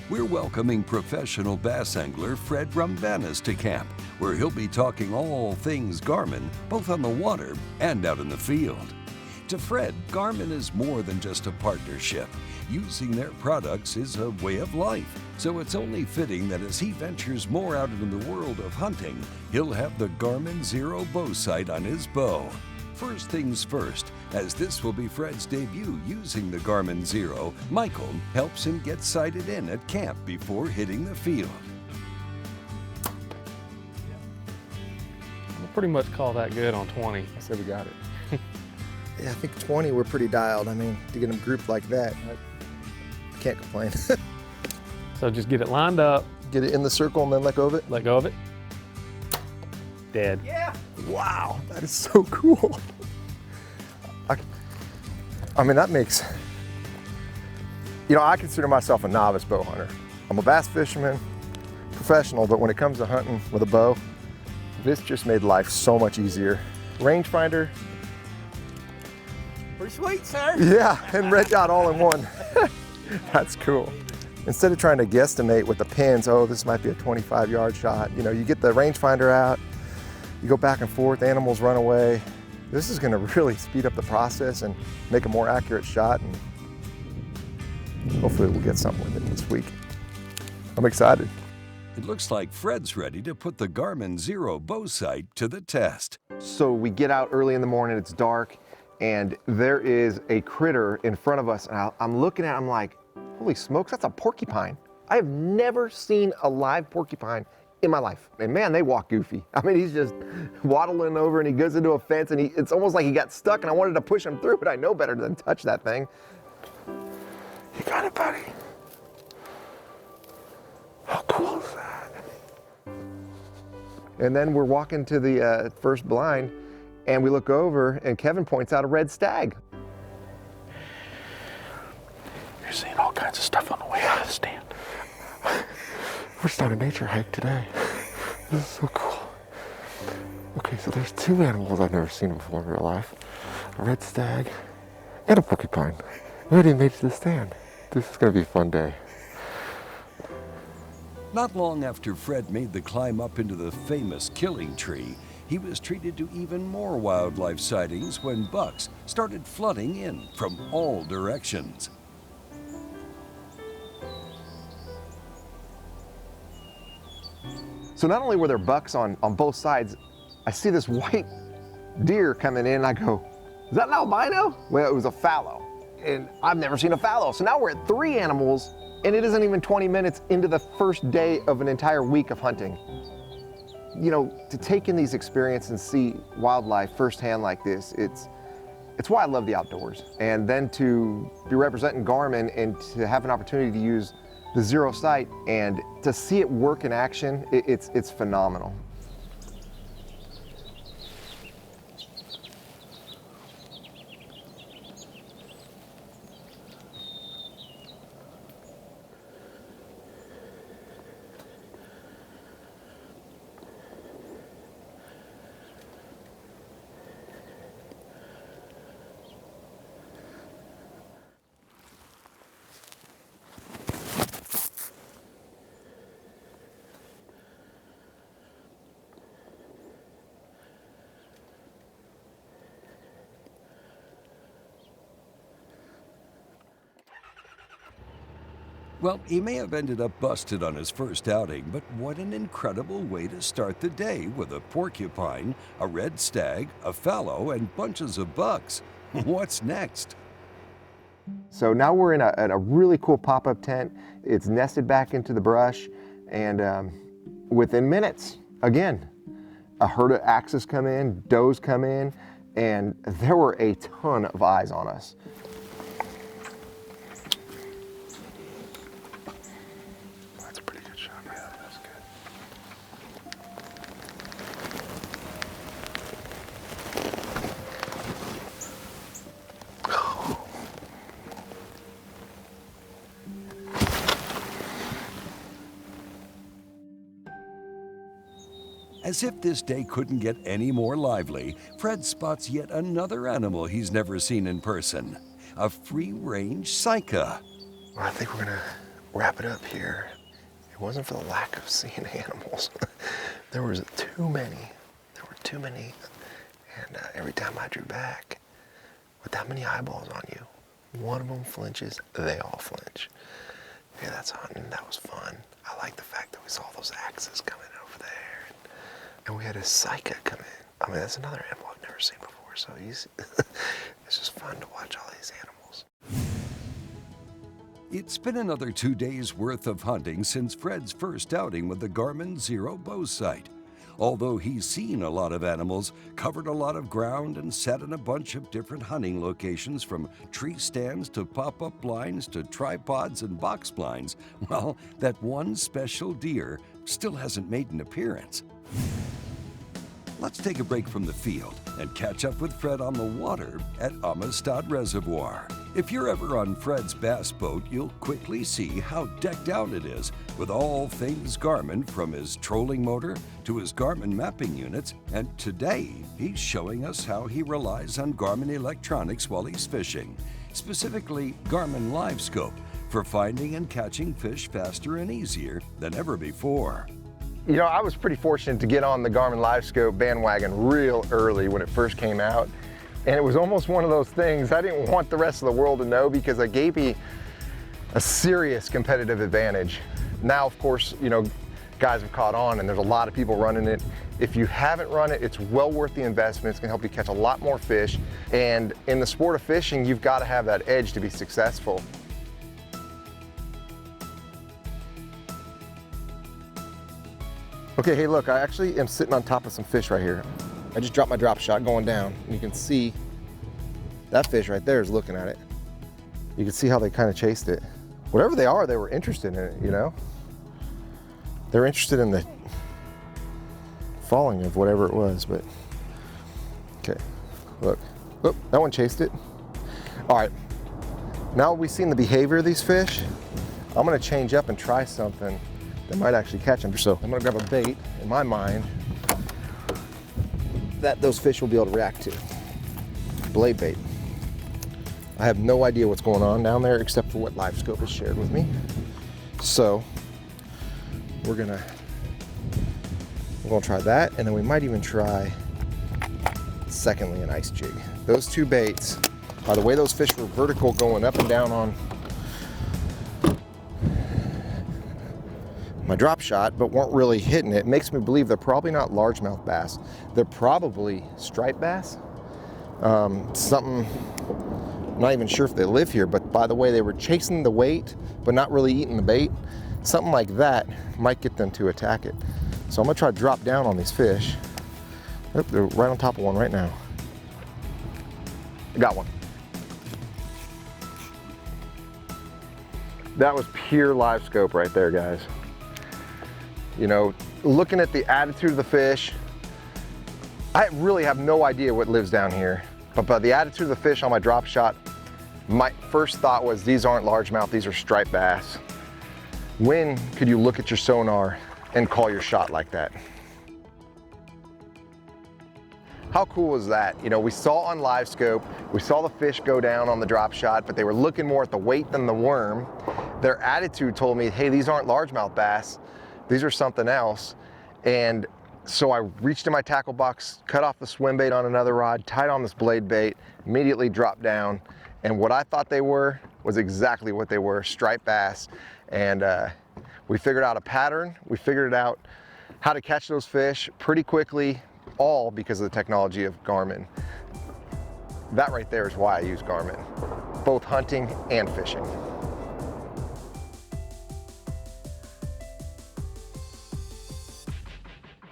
we're welcoming professional bass angler Fred Roumbanis to camp, where he'll be talking all things Garmin, both on the water and out in the field. To Fred, Garmin is more than just a partnership. Using their products is a way of life, so it's only fitting that as he ventures more out into the world of hunting, he'll have the Garmin Xero bow sight on his bow. First things first, as this will be Fred's debut using the Garmin Xero, Michael helps him get sighted in at camp before hitting the field. We'll pretty much call that good on 20. I said we got it. Yeah, I think 20 we're pretty dialed. I mean, to get them grouped like that, I can't complain. So just get it lined up. Get it in the circle and then let go of it? Let go of it. Dead. Yeah! Wow, that is so cool. I mean, that makes, you know, I consider myself a novice bow hunter. I'm a bass fisherman, professional, but when it comes to hunting with a bow, this just made life so much easier. Rangefinder. Pretty sweet, sir. Yeah, and red dot all in one. That's cool. Instead of trying to guesstimate with the pins, oh, this might be a 25-yard shot, you know, you get the rangefinder out, you go back and forth, animals run away. This is gonna really speed up the process and make a more accurate shot, and hopefully we'll get something with it this week. I'm excited. It looks like Fred's ready to put the Garmin Xero bow sight to the test. So we get out early in the morning, it's dark, and there is a critter in front of us, and I'm looking at it, I'm like, holy smokes, that's a porcupine. I have never seen a live porcupine in my life. And man, they walk goofy. I mean, he's just waddling over and he goes into a fence and it's almost like he got stuck and I wanted to push him through, but I know better than touch that thing. You got it, buddy. How cool is that? And then we're walking to the first blind and we look over and Kevin points out a red stag. You're seeing all kinds of stuff on the way out of the stand. We're starting a nature hike today. This is so cool. Okay, so there's two animals I've never seen before in real life. A red stag and a porcupine. We already made it to the stand. This is gonna be a fun day. Not long after Fred made the climb up into the famous killing tree, he was treated to even more wildlife sightings when bucks started flooding in from all directions. So not only were there bucks on both sides, I see this white deer coming in and I go, is that an albino? Well, it was a fallow. And I've never seen a fallow. So now we're at 3 animals and it isn't even 20 minutes into the first day of an entire week of hunting. You know, to take in these experiences and see wildlife firsthand like this, it's why I love the outdoors. And then to be representing Garmin and to have an opportunity to use the Xero sight and to see it work in action, it's phenomenal. Well, he may have ended up busted on his first outing, but what an incredible way to start the day with a porcupine, a red stag, a fallow, and bunches of bucks. What's next? So now we're in a really cool pop-up tent. It's nested back into the brush, and within minutes, again, a herd of axes come in, does come in, and there were a ton of eyes on us. As if this day couldn't get any more lively, Fred spots yet another animal he's never seen in person, a free-range Sika. I think we're gonna wrap it up here. It wasn't for the lack of seeing animals. There was too many. There were too many. And every time I drew back, with that many eyeballs on you, one of them flinches, they all flinch. Yeah, that's hunting. That was fun. I like the fact that we saw those axes coming over there. And we had a Sika come in. I mean, that's another animal I've never seen before. So it's just fun to watch all these animals. It's been another 2 days worth of hunting since Fred's first outing with the Garmin Xero bow sight. Although he's seen a lot of animals, covered a lot of ground, and sat in a bunch of different hunting locations from tree stands to pop-up blinds to tripods and box blinds, well, that one special deer still hasn't made an appearance. Let's take a break from the field and catch up with Fred on the water at Amistad Reservoir. If you're ever on Fred's bass boat, you'll quickly see how decked out it is with all things Garmin, from his trolling motor to his Garmin mapping units, and today he's showing us how he relies on Garmin electronics while he's fishing, specifically Garmin LiveScope, for finding and catching fish faster and easier than ever before. You know, I was pretty fortunate to get on the Garmin LiveScope bandwagon real early when it first came out. And it was almost one of those things I didn't want the rest of the world to know, because it gave me a serious competitive advantage. Now, of course, you know, guys have caught on and there's a lot of people running it. If you haven't run it, it's well worth the investment. It's gonna help you catch a lot more fish. And in the sport of fishing, you've got to have that edge to be successful. Okay, hey look, I actually am sitting on top of some fish right here. I just dropped my drop shot going down, and you can see that fish right there is looking at it. You can see how they kind of chased it. Whatever they are, they were interested in it, you know? They're interested in the falling of whatever it was, but okay, look. Oop, that one chased it. All right, now we've seen the behavior of these fish, I'm gonna change up and try something that might actually catch them. So I'm gonna grab a bait, in my mind, that those fish will be able to react to. Blade bait. I have no idea what's going on down there except for what LiveScope has shared with me. So we're gonna try that, and then we might even try, secondly, an ice jig. Those two baits, by the way those fish were vertical going up and down on my drop shot, but weren't really hitting it, makes me believe they're probably not largemouth bass. They're probably striped bass. Something, I'm not even sure if they live here, but by the way they were chasing the weight, but not really eating the bait, something like that might get them to attack it. So I'm gonna try to drop down on these fish. Oh, they're right on top of one right now. I got one. That was pure LiveScope right there, guys. You know, looking at the attitude of the fish, I really have no idea what lives down here, but by the attitude of the fish on my drop shot, my first thought was these aren't largemouth, these are striped bass. When could you look at your sonar and call your shot like that? How cool was that? You know, we saw on LiveScope, we saw the fish go down on the drop shot, but they were looking more at the weight than the worm. Their attitude told me, hey, these aren't largemouth bass. These are something else. And so I reached in my tackle box, cut off the swim bait on another rod, tied on this blade bait, immediately dropped down. And what I thought they were was exactly what they were, striped bass. And we figured out a pattern. We figured out how to catch those fish pretty quickly, all because of the technology of Garmin. That right there is why I use Garmin, both hunting and fishing.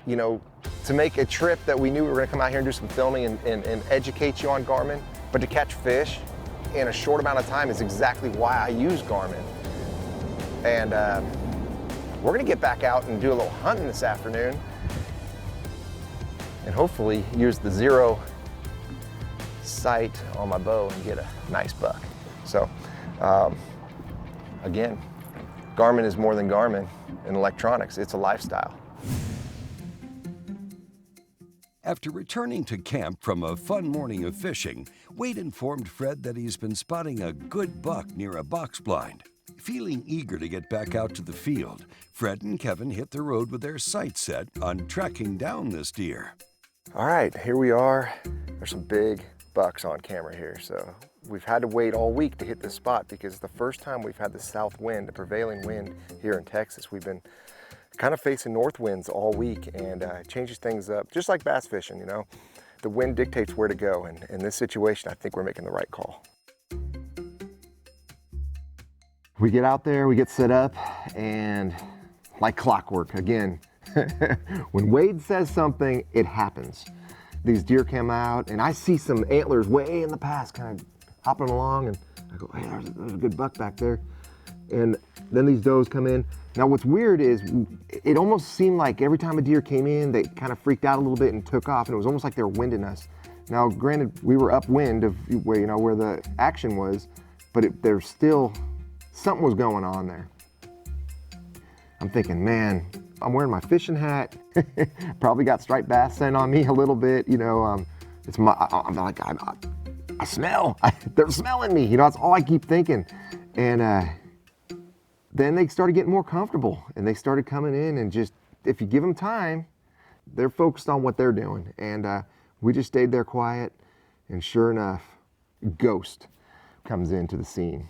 You know, to make a trip that we knew we were gonna come out here and do some filming and educate you on Garmin, but to catch fish in a short amount of time is exactly why I use Garmin. And we're gonna get back out and do a little hunting this afternoon and hopefully use the Xero sight on my bow and get a nice buck. So again, Garmin is more than Garmin in electronics, it's a lifestyle. After returning to camp from a fun morning of fishing, Wade informed Fred that he's been spotting a good buck near a box blind. Feeling eager to get back out to the field, Fred and Kevin hit the road with their sights set on tracking down this deer. All right, here we are. There's some big bucks on camera here. So we've had to wait all week to hit this spot because the first time we've had the south wind, the prevailing wind here in Texas, we've been kind of facing north winds all week, and it changes things up, just like bass fishing, you know. The wind dictates where to go, and in this situation, I think we're making the right call. We get out there, we get set up, and like clockwork, again, when Wade says something, it happens. These deer come out, and I see some antlers way in the past kind of hopping along, and I go, hey, there's a good buck back there. And then these does come in. Now what's weird is it almost seemed like every time a deer came in, they kind of freaked out a little bit and took off, and it was almost like they were winding us. Now granted, we were upwind of where, you know, where the action was, but there's still, something was going on there. I'm thinking, man, I'm wearing my fishing hat, probably got striped bass scent on me a little bit, you know, it's my, I'm like, I smell, they're smelling me, you know, that's all I keep thinking. And then they started getting more comfortable, and they started coming in, and just, if you give them time, they're focused on what they're doing. And we just stayed there quiet, and sure enough, Ghost comes into the scene.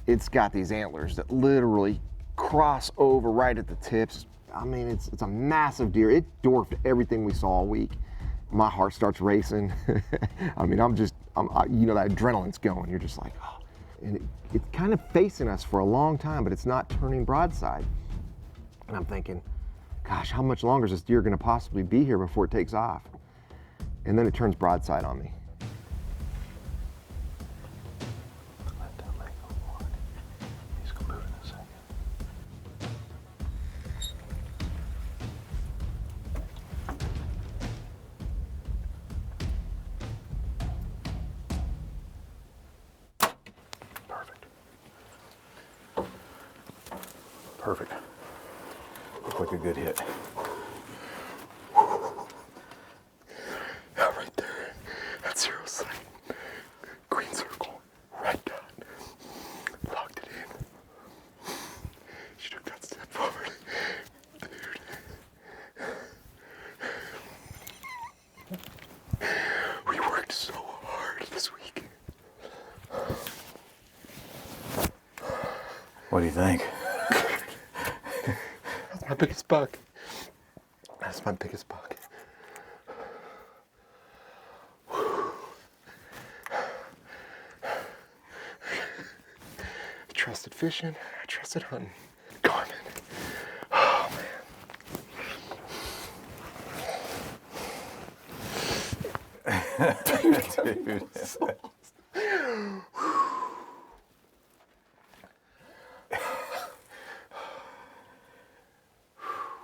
It's got these antlers that literally cross over right at the tips. I mean, it's a massive deer. It dwarfed everything we saw all week. My heart starts racing. I mean, you know, that adrenaline's going. You're just like, oh. And it's kind of facing us for a long time, but it's not turning broadside. And I'm thinking, gosh, how much longer is this deer gonna possibly be here before it takes off? And then it turns broadside on me. Perfect. Looked like a good hit. Yeah, right there. That's zero sight. Green circle. Right down. Locked it in. She took that step forward. Dude. We worked so hard this week. What do you think? My biggest buck. That's my biggest buck. I trusted fishing. I trusted hunting. Garmin. Oh man. Dude.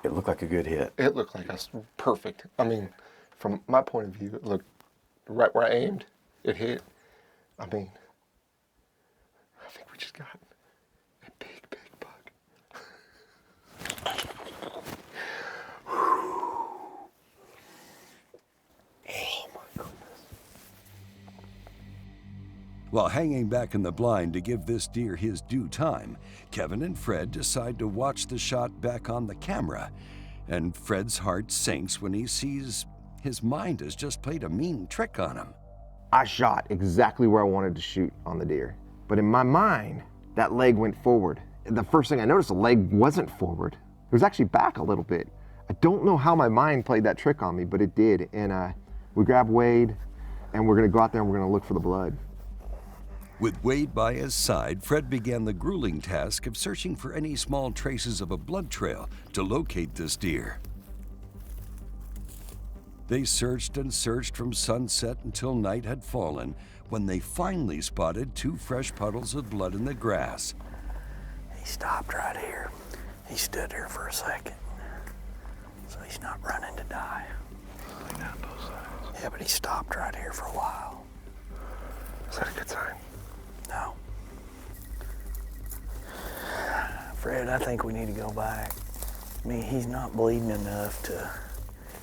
It looked like a good hit. It looked like perfect. I mean, from my point of view, it looked right where I aimed. It hit. I mean, I think we just got a big, big buck. Oh my goodness. While hanging back in the blind to give this deer his due time, Kevin and Fred decide to watch the shot back on the camera, and Fred's heart sinks when he sees his mind has just played a mean trick on him. I shot exactly where I wanted to shoot on the deer, but in my mind, that leg went forward. The first thing I noticed, the leg wasn't forward. It was actually back a little bit. I don't know how my mind played that trick on me, but it did. And we grabbed Wade, and we're gonna go out there and we're gonna look for the blood. With Wade by his side, Fred began the grueling task of searching for any small traces of a blood trail to locate this deer. They searched and searched from sunset until night had fallen, when they finally spotted 2 fresh puddles of blood in the grass. He stopped right here. He stood there for a second. So he's not running to die. Yeah, but he stopped right here for a while. Is that a good sign? No. Fred, I think we need to go back. I mean, he's not bleeding enough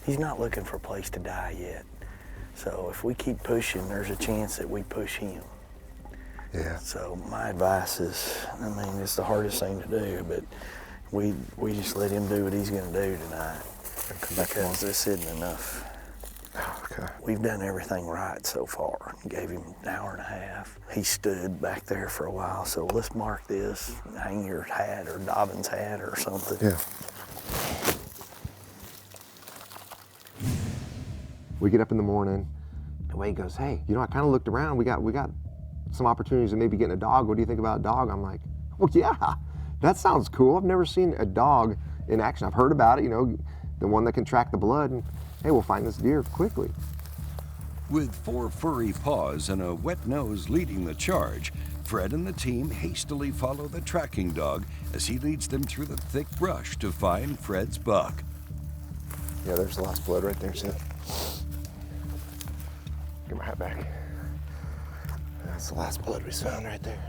he's not looking for a place to die yet. So if we keep pushing, there's a chance that we push him. Yeah. So my advice is, I mean, it's the hardest thing to do, but we just let him do what he's gonna do tonight, because this isn't enough. Okay. We've done everything right so far. Gave him an hour and a half. He stood back there for a while, so let's mark this, hang your hat or Dobbin's hat or something. Yeah. We get up in the morning, and Wade goes, hey, you know, I kind of looked around. We got some opportunities of maybe getting a dog. What do you think about a dog? I'm like, well, yeah, that sounds cool. I've never seen a dog in action. I've heard about it, you know, the one that can track the blood, and hey, we'll find this deer quickly. With 4 furry paws and a wet nose leading the charge, Fred and the team hastily follow the tracking dog as he leads them through the thick brush to find Fred's buck. Yeah, there's the last blood right there, see it? Get my hat back. That's the last blood we found right there.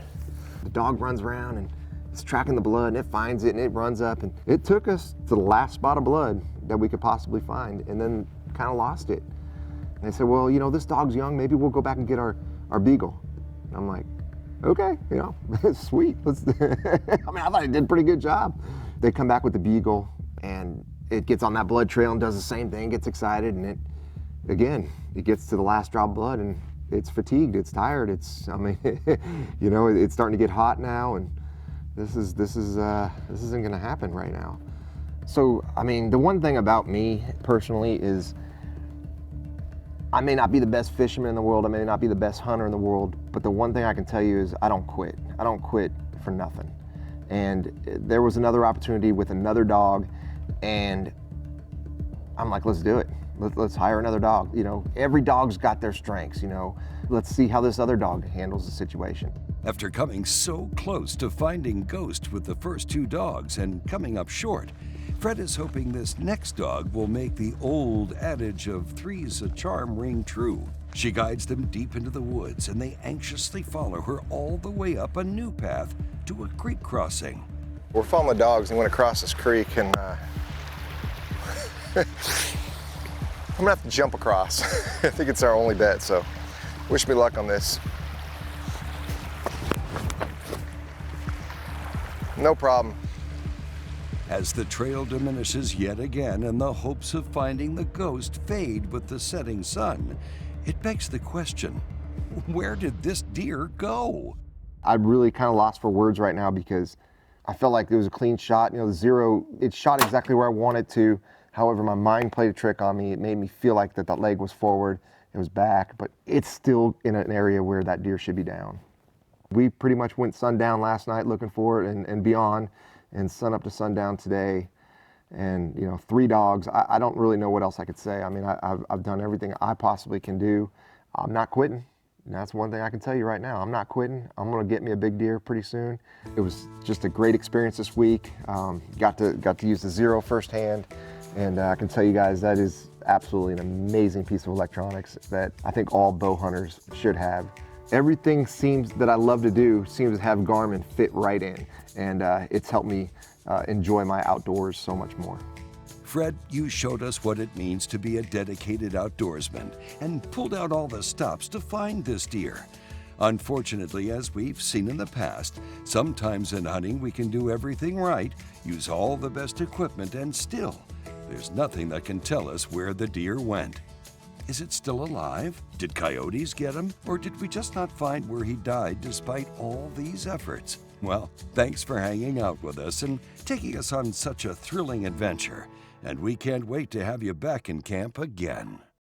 The dog runs around and it's tracking the blood, and it finds it and it runs up, and it took us to the last spot of blood that we could possibly find, and then kind of lost it. And they said, well, you know, this dog's young, maybe we'll go back and get our beagle. And I'm like, okay, you know, sweet. Let's I mean, I thought it did a pretty good job. They come back with the beagle, and it gets on that blood trail and does the same thing, gets excited, and it gets to the last drop of blood, and it's fatigued, it's tired, I mean, you know, it's starting to get hot now, and this isn't gonna happen right now. So, I mean, the one thing about me personally is I may not be the best fisherman in the world, I may not be the best hunter in the world, but the one thing I can tell you is I don't quit. I don't quit for nothing. And there was another opportunity with another dog, and I'm like, let's do it. Let's hire another dog. You know, every dog's got their strengths, you know. Let's see how this other dog handles the situation. After coming so close to finding Ghost with the first 2 dogs and coming up short, Fred is hoping this next dog will make the old adage of 3's a charm ring true. She guides them deep into the woods, and they anxiously follow her all the way up a new path to a creek crossing. We're following the dogs and went across this creek, and I'm gonna have to jump across. I think it's our only bet, so wish me luck on this. No problem. As the trail diminishes yet again and the hopes of finding the Ghost fade with the setting sun, it begs the question, where did this deer go? I'm really kind of lost for words right now because I felt like it was a clean shot. You know, the Xero, it shot exactly where I wanted to. However, my mind played a trick on me. It made me feel like that leg was forward, it was back, but it's still in an area where that deer should be down. We pretty much went sundown last night looking for it and beyond, and sun up to sundown today. And, you know, 3 dogs, I don't really know what else I could say. I mean, I've done everything I possibly can do. I'm not quitting. And that's one thing I can tell you right now. I'm not quitting. I'm gonna get me a big deer pretty soon. It was just a great experience this week. Got to use the Xero firsthand. And I can tell you guys that is absolutely an amazing piece of electronics that I think all bow hunters should have. Everything that I love to do seems to have Garmin fit right in, and it's helped me enjoy my outdoors so much more. Fred, you showed us what it means to be a dedicated outdoorsman and pulled out all the stops to find this deer. Unfortunately, as we've seen in the past, sometimes in hunting we can do everything right, use all the best equipment, and still, there's nothing that can tell us where the deer went. Is it still alive? Did coyotes get him? Or did we just not find where he died despite all these efforts? Well, thanks for hanging out with us and taking us on such a thrilling adventure. And we can't wait to have you back in camp again.